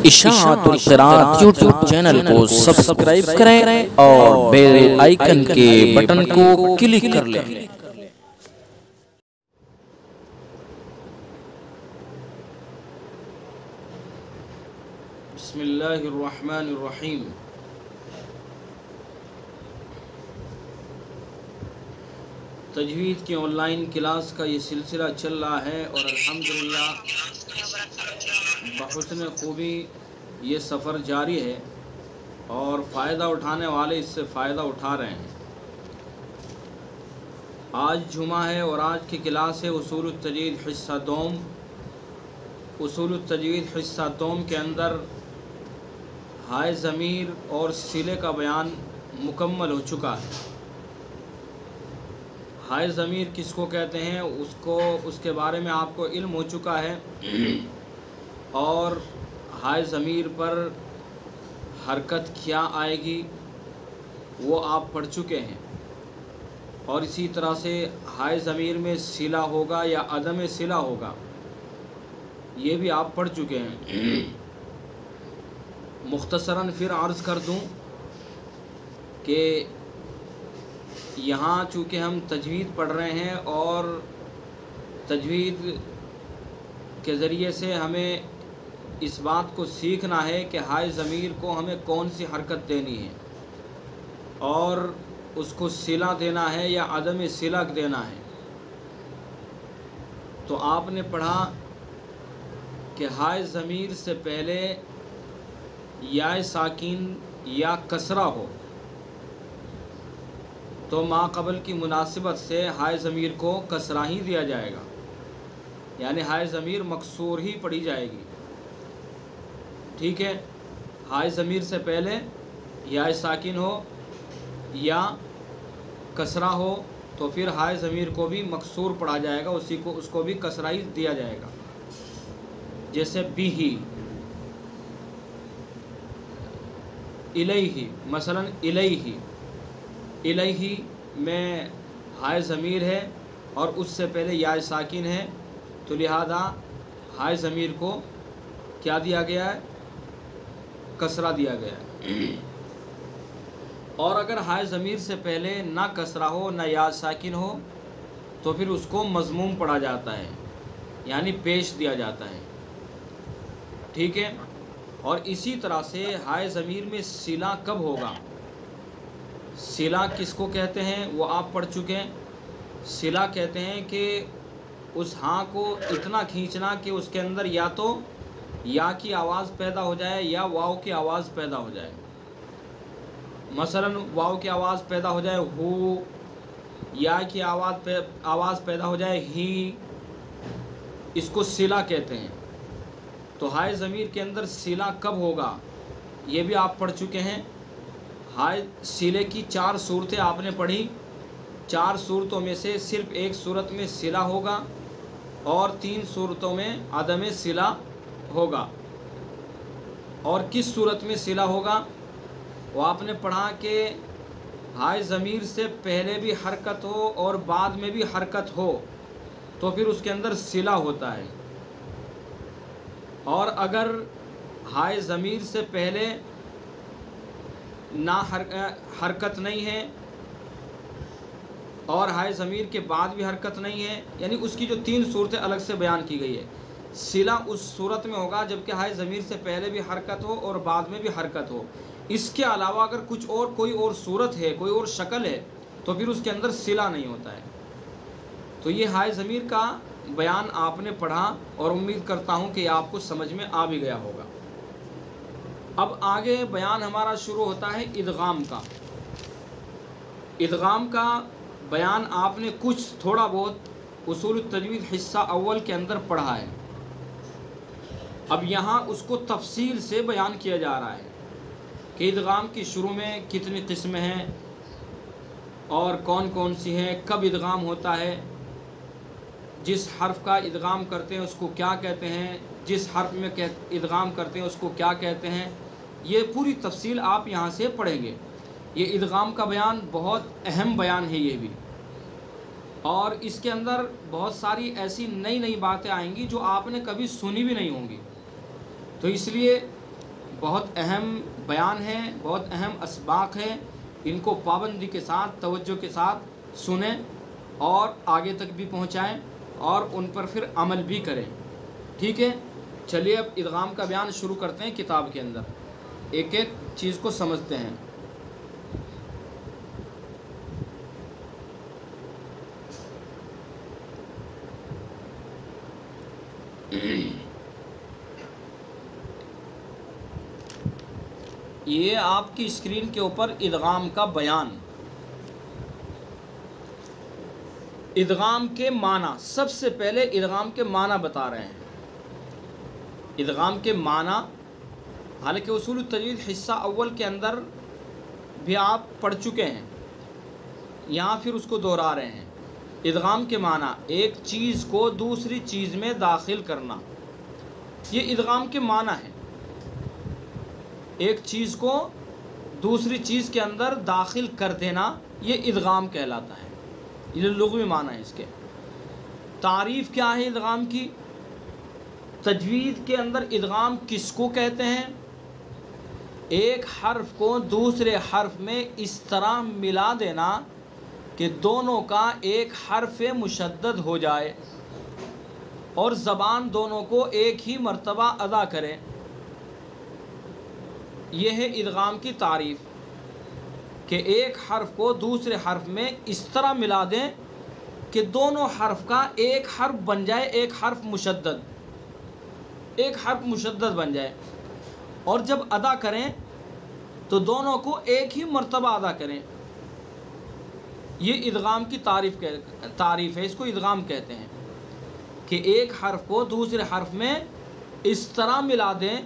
اشاعت القراءت YouTube channel کو subscribe کریں اور بیل آئیکن کے بٹن کو کلک کر لیں۔ بسم اللہ الرحمن الرحیم۔ تجوید کی آن لائن کلاس کا یہ سلسلہ چل رہا ہے اور الحمدللہ بحسن خوبی یہ سفر جاری ہے اور فائدہ اٹھانے والے اس سے فائدہ اٹھا رہے ہیں۔ آج جمعہ ہے اور آج کی کلاس ہے اصول التجوید حصہ دوم۔ اصول التجوید حصہ دوم کے اندر ہائے ضمیر اور صلے کا بیان مکمل ہو چکا ہے۔ ہائے ضمیر کس کو کہتے ہیں اس کے بارے میں آپ کو علم ہو چکا ہے، اور ہائے ضمیر پر حرکت کیا آئے گی وہ آپ پڑھ چکے ہیں، اور اسی طرح سے ہائے ضمیر میں صلہ ہوگا یا عدم صلہ ہوگا یہ بھی آپ پڑھ چکے ہیں۔ مختصراً پھر عرض کر دوں کہ یہاں چونکہ ہم تجوید پڑھ رہے ہیں اور تجوید کے ذریعے سے ہمیں اس بات کو سیکھنا ہے کہ ہائے ضمیر کو ہمیں کون سی حرکت دینی ہے اور اس کو صلہ دینا ہے یا عدم صلہ دینا ہے۔ تو آپ نے پڑھا کہ ہائے ضمیر سے پہلے یا ساکن یا کسرہ ہو تو ما قبل کی مناسبت سے ہائے ضمیر کو کسرہ ہی دیا جائے گا، یعنی ہائے ضمیر مکسور ہی پڑھی جائے گی۔ ٹھیک ہے، ہائے ضمیر سے پہلے یا ساکن ہو یا کسرہ ہو تو پھر ہائے ضمیر کو بھی مکسور پڑھا جائے گا، اس کو بھی کسرہ ہی دیا جائے گا۔ جیسے بھی، الیہ، مثلا الیہ، الیہ میں ہائے ضمیر ہے اور اس سے پہلے یا ساکن ہے، تو لہذا ہائے ضمیر کو کیا دیا گیا ہے؟ کسرہ دیا گیا ہے۔ اور اگر ہائے ضمیر سے پہلے نہ کسرہ ہو نہ یا ساکن ہو تو پھر اس کو مضموم پڑھا جاتا ہے، یعنی پیش دیا جاتا ہے۔ ٹھیک ہے، اور اسی طرح سے ہائے ضمیر میں صلہ کب ہوگا؟ صلہ کس کو کہتے ہیں وہ آپ پڑھ چکے ہیں۔ صلہ کہتے ہیں کہ اس ہاں کو اتنا کھینچنا کہ اس کے اندر یا تو یا کی آواز پیدا ہو جائے یا واو کی آواز پیدا ہو جائے۔ مثلا واو کی آواز پیدا ہو جائے ہو، یا کی آواز پیدا ہو جائے ہی، اس کو صلہ کہتے ہیں۔ تو ہائے ضمیر کے اندر صلہ کب ہوگا یہ بھی آپ پڑھ چکے ہیں۔ ہائے صلے کی 4 صورتیں آپ نے پڑھی، 4 صورتوں میں سے صرف ایک صورت میں صلہ ہوگا اور 3 صورتوں میں عدم صلہ ہوگا۔ اور کس صورت میں صلہ ہوگا وہ آپ نے پڑھا کہ ہائے ضمیر سے پہلے بھی حرکت ہو اور بعد میں بھی حرکت ہو تو پھر اس کے اندر صلہ ہوتا ہے، اور اگر ہائے ضمیر سے پہلے نہ حرکت نہیں ہے اور ہائے ضمیر کے بعد بھی حرکت نہیں ہے، یعنی اس کی جو 3 صورتیں الگ سے بیان کی گئی ہے، صلہ اس صورت میں ہوگا جبکہ ہائے ضمیر سے پہلے بھی حرکت ہو اور بعد میں بھی حرکت ہو۔ اس کے علاوہ اگر کچھ اور کوئی اور صورت ہے، کوئی اور شکل ہے تو پھر اس کے اندر صلہ نہیں ہوتا ہے۔ تو یہ ہائے ضمیر کا بیان آپ نے پڑھا اور امید کرتا ہوں کہ آپ کو سمجھ میں آ بھی گیا ہوگا۔ اب آگے بیان ہمارا شروع ہوتا ہے ادغام کا۔ ادغام کا بیان آپ نے کچھ تھوڑا بہت اصول التجوید حصہ اول کے اندر پڑھا ہے۔ اب یہاں اس کو تفصیل سے بیان کیا جا رہا ہے کہ ادغام کی شروع میں کتنی قسمیں ہیں اور کون کون سی ہیں، کب ادغام ہوتا ہے، جس حرف کا ادغام کرتے ہیں اس کو کیا کہتے ہیں، جس حرف میں ادغام کرتے ہیں اس کو کیا کہتے ہیں، یہ پوری تفصیل آپ یہاں سے پڑھیں گے۔ یہ ادغام کا بیان بہت اہم بیان ہے یہ بھی، اور اس کے اندر بہت ساری ایسی نئی نئی باتیں آئیں گی جو آپ نے کبھی سنی بھی نہیں ہوں گی۔ تو اس لیے بہت اہم بیان ہیں، بہت اہم اسباق ہیں، ان کو پابندی کے ساتھ، توجہ کے ساتھ سنیں اور آگے تک بھی پہنچائیں اور ان پر پھر عمل بھی کریں. ٹھیک ہے، چلیے اب ادغام کا بیان شروع کرتے ہیں. کتاب کے اندر ایک ایک چیز کو سمجھتے ہیں. یہ آپ کی اسکرین کے اوپر ادغام کا بیان. ادغام کے معنی، سب سے پہلے ادغام کے معنی بتا رہے ہیں. ادغام کے معنی، حالانکہ اصول التجوید حصہ اول کے اندر بھی آپ پڑھ چکے ہیں، یہاں پھر اس کو دہرا رہے ہیں. ادغام کے معنی ایک چیز کو دوسری چیز میں داخل کرنا، یہ ادغام کے معنی ہے. ایک چیز کو دوسری چیز کے اندر داخل کر دینا، یہ ادغام کہلاتا ہے. یہ لغوی معنی ہے اس کے. تعریف کیا ہے ادغام کی؟ تجوید کے اندر ادغام کس کو کہتے ہیں؟ ایک حرف کو دوسرے حرف میں اس طرح ملا دینا کہ دونوں کا ایک حرف مشدد ہو جائے اور زبان دونوں کو ایک ہی مرتبہ ادا کرے. یہ ہے ادغام کی تعریف، کہ ایک حرف کو دوسرے حرف میں اس طرح ملا دیں کہ دونوں حرف کا ایک حرف بن جائے، ایک حرف مشدد بن جائے، اور جب ادا کریں تو دونوں کو ایک ہی مرتبہ ادا کریں. یہ ادغام کی تعریف ہے، اس کو ادغام کہتے ہیں کہ ایک حرف کو دوسرے حرف میں اس طرح ملا دیں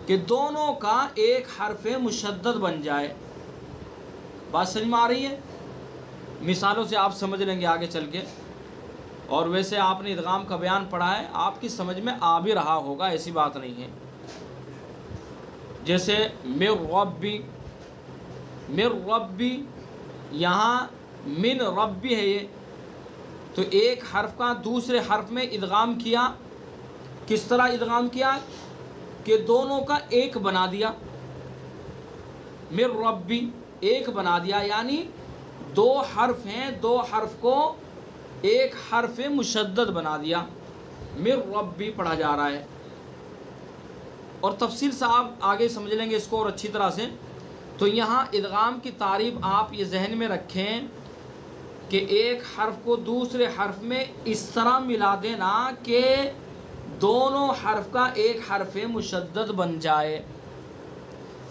کہ دونوں کا ایک حرف مشدد بن جائے. بات سمجھ میں آ رہی ہے؟ مثالوں سے آپ سمجھ لیں گے آگے چل کے. اور ویسے آپ نے ادغام کا بیان پڑھا ہے، آپ کی سمجھ میں آ بھی رہا ہوگا، ایسی بات نہیں ہے. جیسے من ربی، یہاں من ربی ہے، یہ تو ایک حرف کا دوسرے حرف میں ادغام کیا. کس طرح ادغام کیا؟ کہ دونوں کا ایک بنا دیا. من ربی ایک بنا دیا، یعنی دو حرف ہیں، دو حرف کو ایک حرف مشدد بنا دیا. من ربی پڑھا جا رہا ہے. اور تفصیل سے آپ آگے سمجھ لیں گے اس کو اور اچھی طرح سے. تو یہاں ادغام کی تعریف آپ یہ ذہن میں رکھیں کہ ایک حرف کو دوسرے حرف میں اس طرح ملا دینا کہ دونوں حرف کا ایک حرف مشدد بن جائے،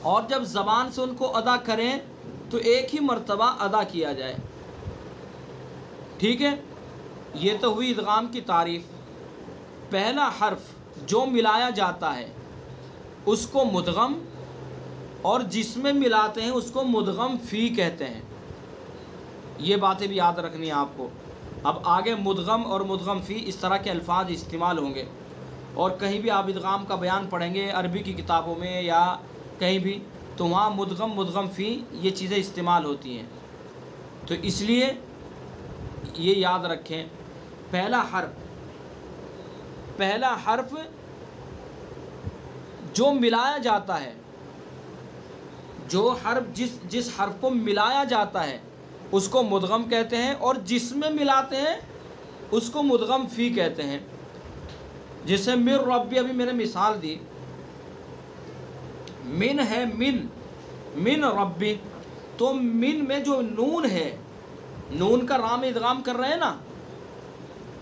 اور جب زبان سے ان کو ادا کریں تو ایک ہی مرتبہ ادا کیا جائے. ٹھیک ہے، یہ تو ہوئی ادغام کی تعریف. پہلا حرف جو ملایا جاتا ہے اس کو مدغم، اور جس میں ملاتے ہیں اس کو مدغم فی کہتے ہیں. یہ باتیں بھی یاد رکھنی ہیں آپ کو. اب آگے مدغم اور مدغم فی اس طرح کے الفاظ استعمال ہوں گے، اور کہیں بھی آپ ادغام کا بیان پڑھیں گے عربی کی کتابوں میں یا کہیں بھی، تو وہاں مدغم مدغم فی یہ چیزیں استعمال ہوتی ہیں. تو اس لیے یہ یاد رکھیں، پہلا حرف جو ملایا جاتا ہے، جو حرف جس حرف کو ملایا جاتا ہے اس کو مدغم کہتے ہیں، اور جس میں ملاتے ہیں اس کو مدغم فی کہتے ہیں. جیسے من ربی، ابھی میں نے مثال دی، من ہے، من ربی، تو من میں جو نون ہے، نون کا را میں ادغام کر رہے ہیں نا،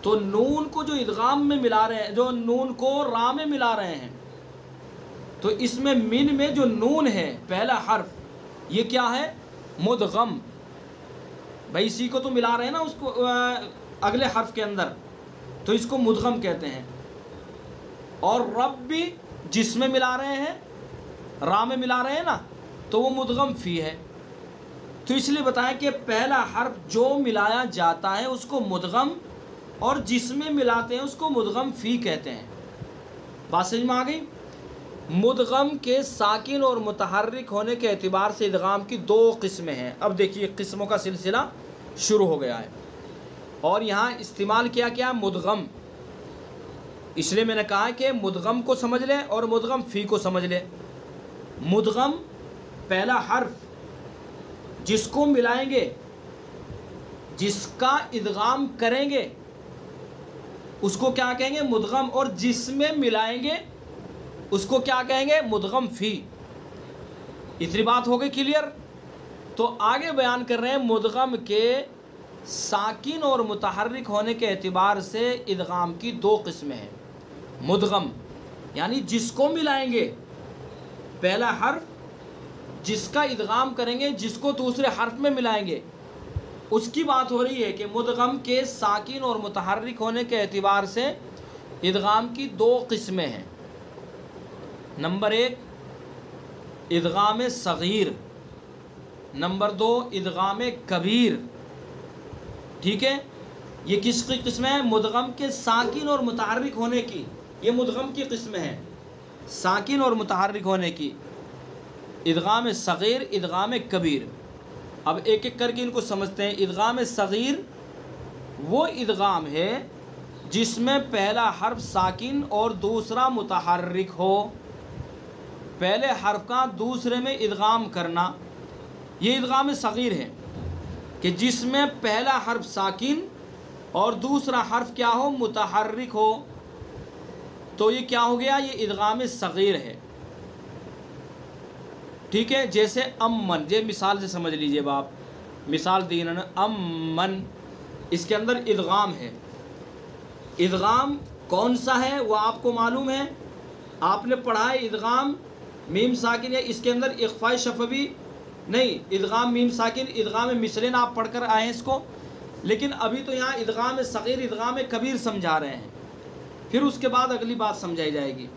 تو نون کو جو ادغام میں ملا رہے ہیں، جو نون کو را میں ملا رہے ہیں، تو اس میں من میں جو نون ہے پہلا حرف، یہ کیا ہے؟ مدغم. بھائی اسی کو تو ملا رہے ہیں نا اس کو اگلے حرف کے اندر، تو اس کو مدغم کہتے ہیں. اور رب بھی جس میں ملا رہے ہیں، را میں ملا رہے ہیں نا، تو وہ مدغم فی ہے. تو اس لیے بتایا کہ پہلا حرف جو ملایا جاتا ہے اس کو مدغم، اور جس میں ملاتے ہیں اس کو مدغم فی کہتے ہیں. بات سمجھ میں آ گئی؟ مدغم کے ساکن اور متحرک ہونے کے اعتبار سے ادغام کی دو قسمیں ہیں. اب دیکھیے قسموں کا سلسلہ شروع ہو گیا ہے، اور یہاں استعمال کیا مدغم. اس لیے میں نے کہا کہ مدغم کو سمجھ لیں اور مدغم فی کو سمجھ لیں. مدغم پہلا حرف جس کو ملائیں گے، جس کا ادغام کریں گے، اس کو کیا کہیں گے؟ مدغم. اور جس میں ملائیں گے اس کو کیا کہیں گے؟ مدغم فی. اتنی بات ہو گئی کلیئر؟ تو آگے بیان کر رہے ہیں مدغم کے ساکن اور متحرک ہونے کے اعتبار سے ادغام کی دو قسمیں ہیں. مدغم یعنی جس کو ملائیں گے، پہلا حرف جس کا ادغام کریں گے، جس کو دوسرے حرف میں ملائیں گے، اس کی بات ہو رہی ہے کہ مدغم کے ساکن اور متحرک ہونے کے اعتبار سے ادغام کی دو قسمیں ہیں. نمبر ایک ادغام صغیر، نمبر دو ادغام کبیر. ٹھیک ہے، یہ کس کی قسمیں ہیں؟ مدغم کے ساکن اور متحرک ہونے کی. یہ مدغم کی قسمیں ہیں، ساکن اور متحرک ہونے کی. ادغام صغیر، ادغام کبیر. اب ایک ایک کر کے ان کو سمجھتے ہیں. ادغام صغیر وہ ادغام ہے جس میں پہلا حرف ساکن اور دوسرا متحرک ہو. پہلے حرف کا دوسرے میں ادغام کرنا، یہ ادغام صغیر ہے. کہ جس میں پہلا حرف ساکن اور دوسرا حرف کیا ہو؟ متحرک ہو. تو یہ کیا ہو گیا؟ یہ ادغام صغیر ہے. ٹھیک ہے، جیسے امن، یہ مثال سے سمجھ لیجئے باپ. مثال دی انہوں نے، امن، اس کے اندر ادغام ہے. ادغام کون سا ہے وہ آپ کو معلوم ہے، آپ نے پڑھا ہے. ادغام میم ساکن ہے، اس کے اندر اخفاء شفوی نہیں. ادغام میم ساکن، ادغام مثلین آپ پڑھ کر آئے ہیں اس کو. لیکن ابھی تو یہاں ادغام صغیر، ادغام کبیر سمجھا رہے ہیں، پھر اس کے بعد اگلی بات سمجھائی جائے گی.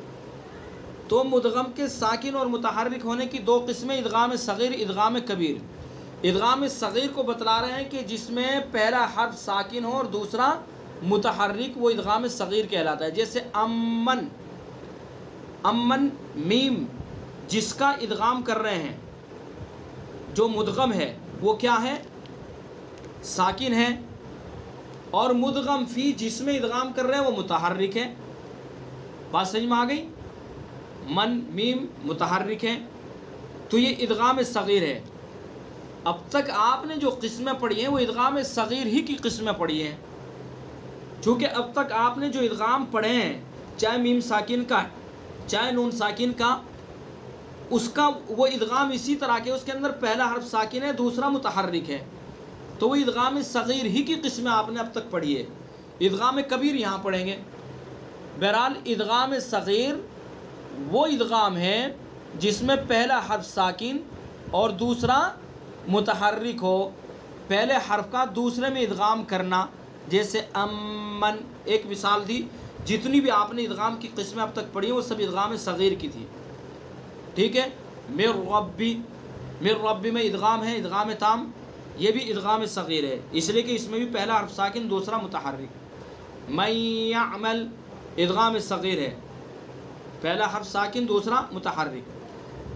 تو مدغم کے ساکن اور متحرک ہونے کی دو قسمیں، ادغام صغیر، ادغام کبیر. ادغام صغیر کو بتلا رہے ہیں کہ جس میں پہلا حرف ساکن ہو اور دوسرا متحرک، وہ ادغام صغیر کہلاتا ہے. جیسے امن، امن میم جس کا ادغام کر رہے ہیں، جو مدغم ہے وہ کیا ہے؟ ساکن ہے. اور مدغم فی جس میں ادغام کر رہے ہیں وہ متحرک ہے. بات سمجھ میں آ گئی؟ من میم متحرک ہے، تو یہ ادغام صغیر ہے. اب تک آپ نے جو قسمیں پڑھی ہیں وہ ادغام صغیر ہی کی قسمیں پڑھی ہیں. چونکہ اب تک آپ نے جو ادغام پڑھے ہیں، چاہے میم ساکن کا چاہے نون ساکن کا، اس کا وہ ادغام اسی طرح کے، اس کے اندر پہلا حرف ساکن ہے، دوسرا متحرک ہے. تو وہ ادغام صغیر ہی کی قسمیں آپ نے اب تک پڑھی ہے. ادغام کبیر یہاں پڑھیں گے. بہرحال ادغام صغیر وہ ادغام ہے جس میں پہلا حرف ساکن اور دوسرا متحرک ہو. پہلے حرف کا دوسرے میں ادغام کرنا، جیسے امن ایک مثال دی. جتنی بھی آپ نے ادغام کی قسمیں اب تک پڑھی ہیں وہ سب ادغام صغیر کی تھی. ٹھیک ہے. مر ربی، مر ربی میں ادغام ہے، ادغام تام، یہ بھی ادغام صغیر ہے، اس لیے کہ اس میں بھی پہلا حرف ساکن دوسرا متحرک. من یعمل ادغام صغیر ہے، پہلا حرف ساکن دوسرا متحرک.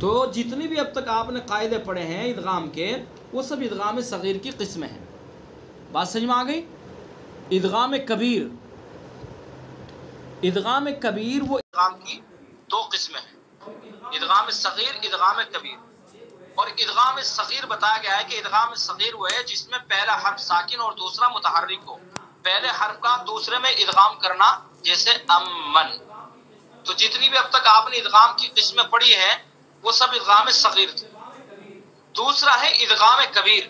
تو جتنی بھی اب تک آپ نے قاعدے پڑھے ہیں ادغام کے، وہ سب ادغام صغیر کی قسمیں ہیں. بات سمجھ میں آ گئی؟ ادغام کبیر، ادغام کبیر وہ ادغام کی دو قسمیں ہیں، ادغام صغیر، ادغام کبیر. اور ادغام صغیر بتایا گیا ہے کہ ادغام صغیر وہ ہے جس میں پہلا حرف ساکن اور دوسرا متحرک ہو. پہلے حرف کا دوسرے میں ادغام کرنا، جیسے امن. تو جتنی بھی اب تک آپ نے ادغام کی قسمیں پڑھی ہیں وہ سب ادغام صغیر تھے. دوسرا ہے ادغام کبیر.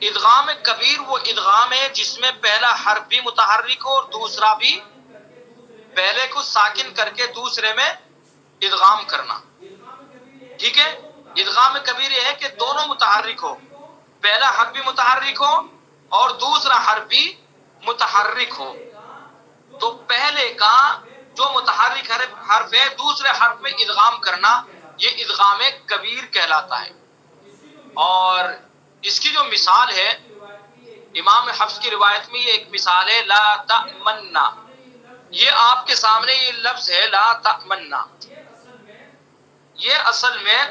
ادغام کبیر وہ ادغام ہے جس میں پہلا حرف بھی متحرک ہو اور دوسرا بھی، پہلے کو ساکن کر کے دوسرے میں ادغام کرنا. ٹھیک ہے. ادغام کبیر یہ ہے کہ دونوں متحرک ہو، پہلا حرف بھی متحرک ہو اور دوسرا حرف بھی متحرک ہو. تو پہلے کا جو متحرک حرف ہے دوسرے حرف میں ادغام کرنا، یہ ادغام کبیر کہلاتا ہے. اور اس کی جو مثال ہے امام حفص کی روایت میں، یہ ایک مثال ہے لا تأمنا. یہ آپ کے سامنے یہ لفظ ہے لا تأمنا، یہ اصل میں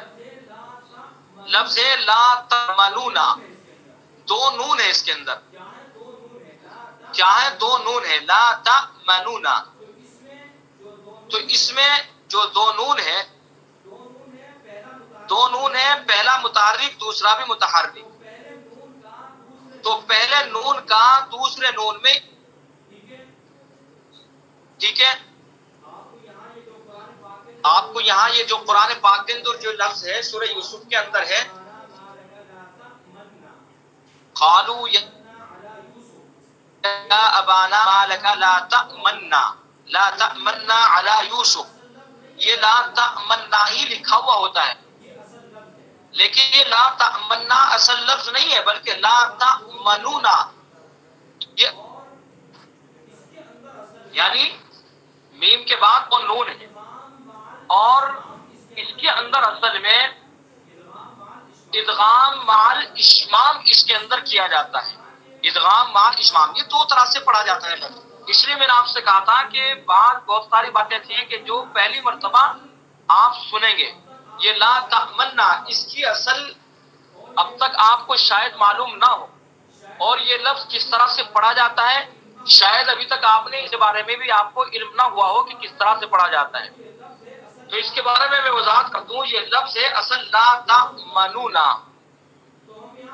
لفظ ہے لا تأمنونا. دو نون ہے اس کے اندر، کیا ہے؟ دو نون ہے، لا تأمنونا. تو اس میں جو دو نون ہے متحرک دوسرا بھی متحرک. تو پہلے نون کا دوسرے نون میں، ٹھیک ہے. آپ کو یہاں یہ جو قرآن پاک کے اندر جو لفظ ہے سورہ یوسف کے اندر ہے، قالوا یا ابانا ما لک لا تأمنا، لا تأمنا علی یوسف. یہ لا تأمنا ہی لکھا ہوا ہوتا ہے، لیکن یہ لا تأمنا اصل لفظ نہیں ہے بلکہ لا تأمنونا. یعنی میم کے بعد وہ نون ہے، اور اس کے اندر اصل میں ادغام مع اشمام اس کے اندر کیا جاتا ہے. ادغام مع اشمام یہ دو طرح سے پڑھا جاتا ہے. اس لیے میں نے آپ سے کہا تھا کہ بہت ساری باتیں ایسی ہیں کہ جو پہلی مرتبہ آپ سنیں گے، یہ لا تأمنا اس کی اصل اب تک آپ کو شاید معلوم نہ ہو، اور یہ لفظ کس طرح سے پڑھا جاتا ہے شاید ابھی تک آپ نے اس بارے میں بھی آپ کو علم نہ ہوا ہو کہ کس طرح سے پڑھا جاتا ہے. تو اس کے بارے میں وضاحت کر دوں. یہ لفظ ہے اصل لا تأمنونا،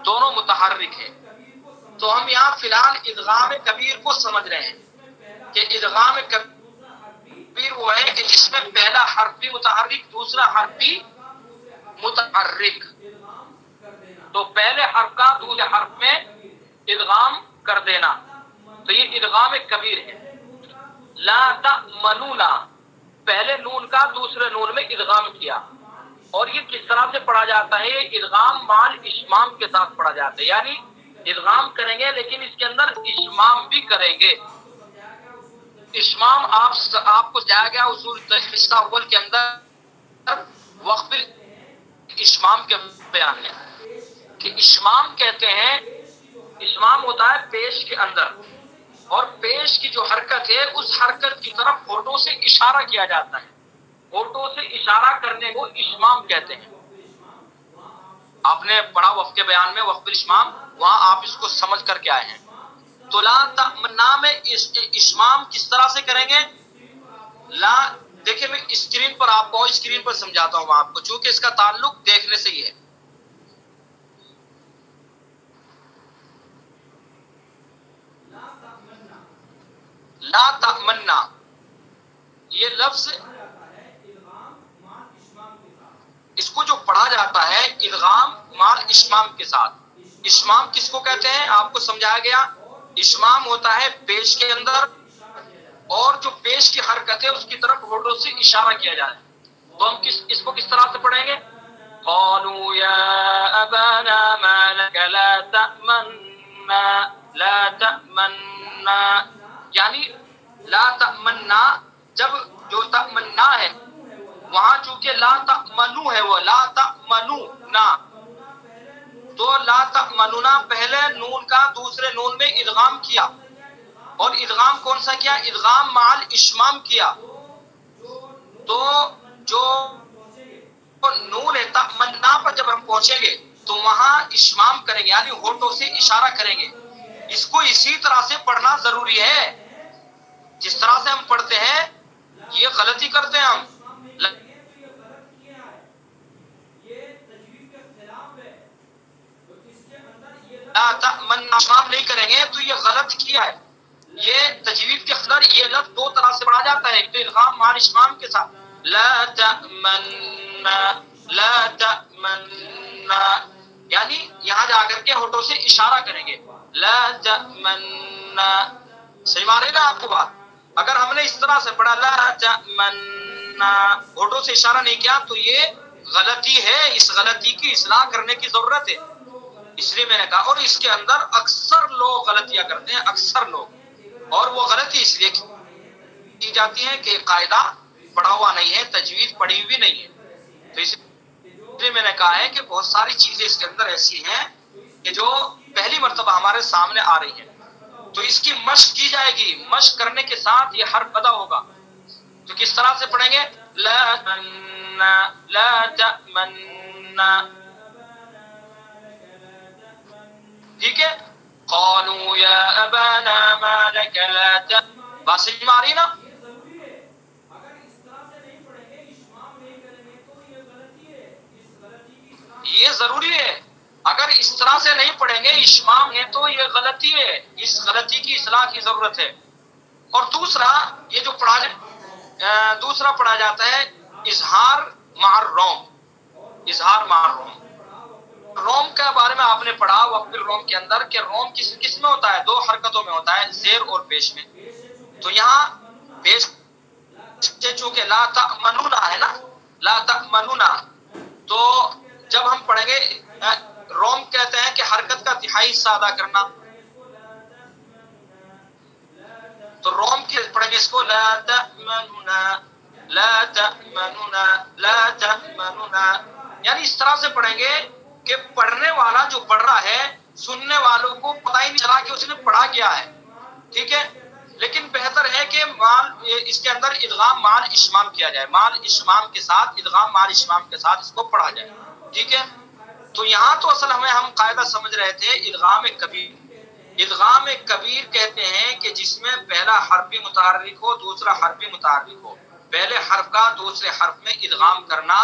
دونوں متحرک ہیں. تو ہم یہاں فی الحال ادغام کبیر کو سمجھ رہے ہیں کہ ادغام کبیر وہ ہے کہ جس میں پہلا حرف بھی متحرک دوسرا حرف بھی متحرک. تو پہلے حرف کا دوسرے حرف میں ادغام کر دینا، تو یہ ادغام کبیر ہے. لا تأمنونا، پہلے نون کا دوسرے نون میں ادغام کیا. اور یہ کس طرح سے پڑھا جاتا ہے؟ ادغام مال اشمام کے ساتھ پڑھا جاتا ہے. یعنی ادغام کریں گے لیکن اس کے اندر اشمام بھی کریں گے. اشمام آپ کو جایا گیا اصول حصہ اول کے اندر وقف اشمام کے بیان میں کہ اشمام کہتے ہیں، اشمام ہوتا ہے پیش کے اندر، اور پیش کی جو حرکت ہے اس حرکت کی طرف ہونٹوں سے اشارہ کیا جاتا ہے. ہونٹوں سے اشارہ کرنے کو اشمام کہتے ہیں. آپ نے پڑھا وقف کے بیان میں وقف الاشمام، وہاں آپ اس کو سمجھ کر کے آئے ہیں. تو لا تأمنا میں اشمام کس طرح سے کریں گے؟ لا دیکھیں میں اسکرین پر آپ کو اسکرین پر سمجھاتا ہوں آپ کو، چونکہ اس کا تعلق دیکھنے سے ہی ہے. لا تأمنا یہ لفظ اس کو جو پڑھا جاتا ہے ادغام مال اشمام کے ساتھ. اشمام کس کو کہتے ہیں آپ کو سمجھایا گیا. اشمام ہوتا ہے پیش کے اندر، اور جو پیش کی حرکت ہے اس کی طرف ہونٹوں سے اشارہ کیا جائے. تو ہم اس کو کس طرح سے پڑھیں گے؟ قالوا یا ابانا ما لک لا تأمنا، لا تأمنا. یعنی لا تأمنا جب جو تأمنا ہے وہاں چونکہ لا تأمنو ہے، وہ لا تأمنونا، تو لا تأمنونا پہلے نون کا دوسرے نون میں ادغام کیا. اور ادغام کون سا کیا؟ ادغام مال اشمام کیا. تو جو نون ہے تأمنا پر جب ہم پہنچیں گے تو وہاں اشمام کریں گے، یعنی ہونٹوں سے اشارہ کریں گے. اس کو اسی طرح سے پڑھنا ضروری ہے جس طرح سے ہم پڑھتے ہیں. یہ غلطی کرتے ہیں ہم، لا تأمنا اشمام نہیں کریں گے تو یہ غلط کیا ہے. یہ تجوید کے خلاف یہ لفظ دو طرح سے پڑھا جاتا ہے، ایک تو ادغام مال اشمام کے ساتھ لا تأمنا، لا تأمنا، یعنی یہاں جا کر کے ہونٹوں سے اشارہ کریں گے لا تأمنا. صحیح مانے نا آپ کو بات؟ اگر ہم نے اس طرح سے پڑھا لا تأمنا ہونٹوں سے اشارہ نہیں کیا تو یہ غلطی ہے. اس غلطی کی اصلاح کرنے کی ضرورت ہے. اس لیے میں نے کہا، اور اس کے اندر اکثر لوگ غلطیاں کرتے ہیں، اکثر لوگ، اور وہ غلطی اس لیے کی جاتی ہے کہ قاعدہ پڑھا ہوا نہیں ہے، تجوید پڑھی ہوئی نہیں ہے. تو اس لیے میں نے کہا ہے کہ بہت ساری چیزیں اس کے اندر ایسی ہیں کہ جو پہلی مرتبہ ہمارے سامنے آ رہی ہیں. تو اس کی مشق کی جائے گی، مشق کرنے کے ساتھ یہ حرف ادا ہوگا. تو کس طرح سے پڑھیں گے؟ لا تأمنا، لا تأمنا، ٹھیک ہے. قالوا یا ابانا ما لک لا تأمنا، بات سمجھ میں آ رہی نا؟ یہ ضروری ہے. اگر اس طرح سے نہیں پڑھیں گے اشمام ہے تو یہ غلطی ہے، اس غلطی کی اصلاح کی ضرورت ہے. اور دوسرا یہ جو دوسرا پڑھا جاتا ہے اظہار مع الروم. اظہار مع الروم، روم کے بارے میں آپ نے پڑھا وقت الروم کے اندر کہ روم کس میں ہوتا ہے؟ 2 حرکتوں میں ہوتا ہے، زیر اور پیش میں. تو یہاں پیش چونکہ لا تأمنونا ہے نا، لا تأمنونا، تو جب ہم پڑھیں گے روم کہتے ہیں کہ حرکت کا تہائی حصہ ادا کرنا، تو روم کی پڑھیں گے اس کو لا تأمنونا لا تأمنونا لا تأمنونا، یعنی اس طرح سے پڑھیں گے کہ پڑھنے والا جو پڑھ رہا ہے سننے والوں کو پتہ ہی نہیں چلا کہ اس نے پڑھا کیا ہے. ٹھیک ہے، لیکن بہتر ہے کہ اس کے اندر ادغام مال اشمام کیا جائے، مال اشمام کے ساتھ، ادغام مال اشمام کے ساتھ اس کو پڑھا جائے. ٹھیک ہے، تو یہاں تو اصل ہم قاعدہ سمجھ رہے تھے ادغام کبیر. ادغام کبیر کہتے ہیں کہ جس میں پہلا حرف متحرک ہو دوسرا حرف متحرک ہو، پہلے حرف کا دوسرے حرف میں ادغام کرنا،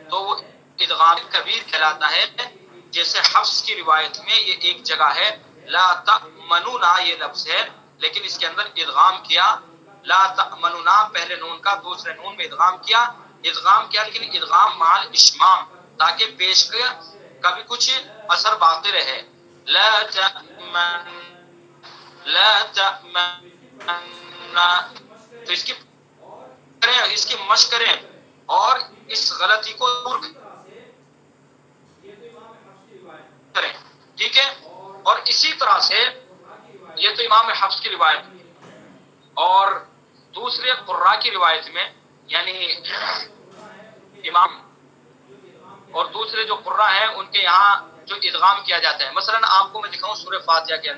تو وہ ادغام کبیر کہلاتا ہے. جیسے حفص کی روایت میں یہ ایک جگہ ہے لا تأمنونا یہ لفظ ہے، لیکن اس کے اندر ادغام کیا لا تأمنونا، پہلے نون کا دوسرے نون میں ادغام کیا لیکن ادغام مال اشمام، تاکہ پیش کا بھی کچھ اثر باقی رہے. لا تأمن لا تأمننا، تو اس کی مشق کریں اور اس غلطی کو دور کریں. ٹھیک ہے، اور اسی طرح سے یہ تو امام حفص کی روایت، اور دوسرے قراء کی روایت میں یعنی امام اور دوسرے جو قراء ہیں ان کے یہاں جو ادغام کیا جاتا ہے، مثلا آپ کو میں دکھاؤں سورہ فاتحہ کے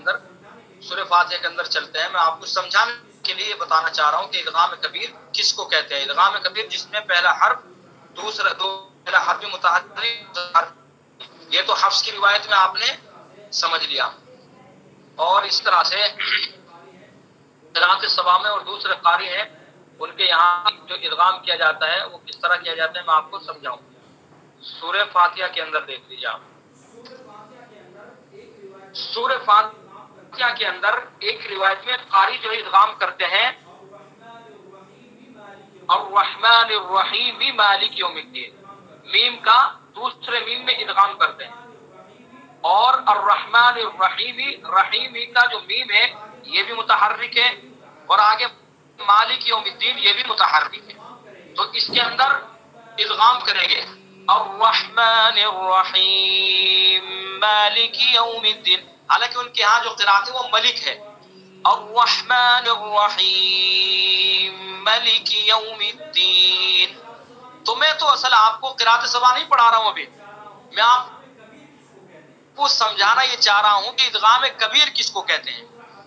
اندر چلتے ہیں، میں آپ کو سمجھانے کے لیے بتانا چاہ رہا ہوں کہ ادغام کبیر کس کو کہتے ہیں. ادغام کبیر جس میں پہلا حرف پہلا حرف متحرک، یہ تو حفص کی روایت میں آپ نے سمجھ لیا. اور اس طرح سے قراءت سبع میں اور دوسرے قاری ہیں ان کے یہاں جو ادغام کیا جاتا ہے وہ کس طرح کیا جاتا ہے میں آپ کو سمجھاؤں. سورہ فاتحہ کے اندر دیکھ لیجیے آپ، سورہ فاتحہ کے اندر ایک روایت میں قاری جو ادغام کرتے ہیں الرحمن الرحیم مالک یوم الدین، میم کا دوسرے میم میں ادغام کرتے ہیں، اور الرحمن الرحیمی رحیمی کا جو میم ہے یہ بھی متحرک ہے، اور آگے مالک یوم الدین یہ بھی متحرک ہے. تو اس کے اندر ادغام کریں گے الرحمن الرحیم مالک یوم الدین، حالانکہ ان کے ہاں جو قرات ہے وہ ملک ہے. الرحمن الرحیم مالک یوم الدین. تو میں تو اصل آپ کو قرات سبع نہیں پڑھا رہا ہوں، ابھی میں آپ کو سمجھانا یہ چاہ رہا ہوں کہ ادغام کبیر کس کو کہتے ہیں.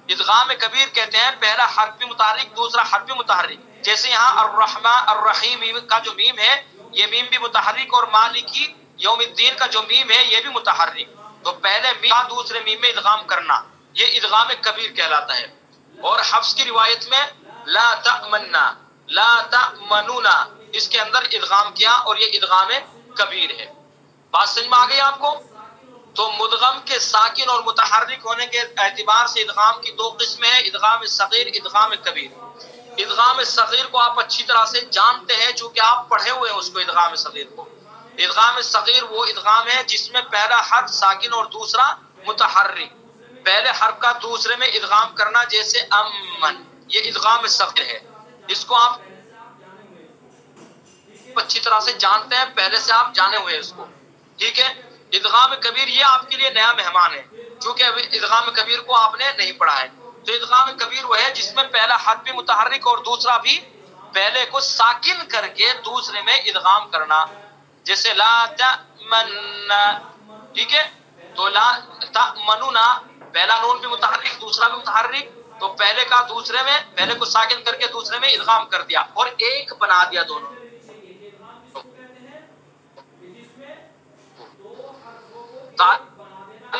ادغام کبیر کہتے ہیں پہلا حرف متحرک دوسرا حرف متحرک، جیسے یہاں الرحمن الرحیم کا جو میم ہے یہ میم بھی متحرک، اور مالکی یوم الدین کا جو میم ہے یہ بھی متحرک، تو پہلے میم کا دوسرے میم میں ادغام کرنا یہ ادغام کبیر کہلاتا ہے. اور حفص کی روایت میں لا تأمننا لا تأمنونا اس کے اندر ادغام کیا اور یہ ادغام کبیر ہے. بات سمجھ میں آ گئی آپ کو؟ تو مدغم کے ساکن اور متحرک ہونے کے اعتبار سے ادغام کی 2 قسمیں ہیں، ادغام صغیر ادغام کبیر. ادغام صغیر کو آپ اچھی طرح سے جانتے ہیں چونکہ آپ پڑھے ہوئے ہیں اس کو. ادغام صغیر کو، ادغام صغیر وہ ادغام ہے جس میں پہلا حرف ساکن اور دوسرا متحرک، پہلے حرف کا دوسرے میں ادغام کرنا، جیسے امن، یہ ادغام صغیر ہے. اس کو آپ اچھی طرح سے جانتے ہیں، پہلے سے آپ جانے ہوئے اس کو. ٹھیک ہے، ادغام کبیر یہ آپ کے لیے نیا مہمان ہے چونکہ ادغام کبیر کو آپ نے نہیں پڑھا ہے. تو ادغام کبیر وہ ہے جس میں پہلا حرف بھی متحرک اور دوسرا بھی پہلے کو ساکن کر کے دوسرے میں ادغام کرنا، جیسے لا تأمننا. ٹھیک ہے، تو لا تأمنونا پہلا نون بھی متحرک دوسرا بھی متحرک، تو پہلے کا دوسرے میں، پہلے کو ساکن کر کے دوسرے میں ادغام کر دیا اور ایک بنا دیا دونوں.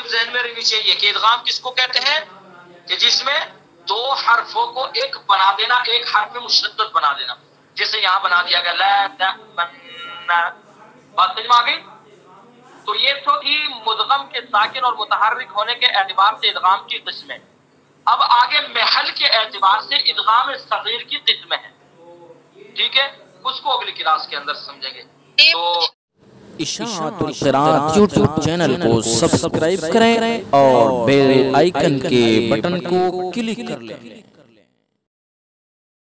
ذہن میں رہنی چاہیے کہ ادغام کس کو کہتے ہیں کہ جس میں 2 حرفوں کو ایک بنا دینا، ایک حرف میں مشدد بنا دینا، جیسے یہاں بنا دیا گیا لا تأمننا. بات سمجھ میں آ گئی؟ تو یہ تو تھی مدغم کے ساکن اور متحرک ہونے کے اعتبار سے ادغام کی قسمیں. اب آگے محل کے اعتبار سے ادغام صغیر کی قسمیں ہیں. ٹھیک ہے، اس کو اگلی کلاس کے اندر سمجھیں گے. تو اشاعت القراءت یوٹیوب چینل کو سبسکرائب کریں اور بیل آئیکن کے بٹن کو کلک کر لیں.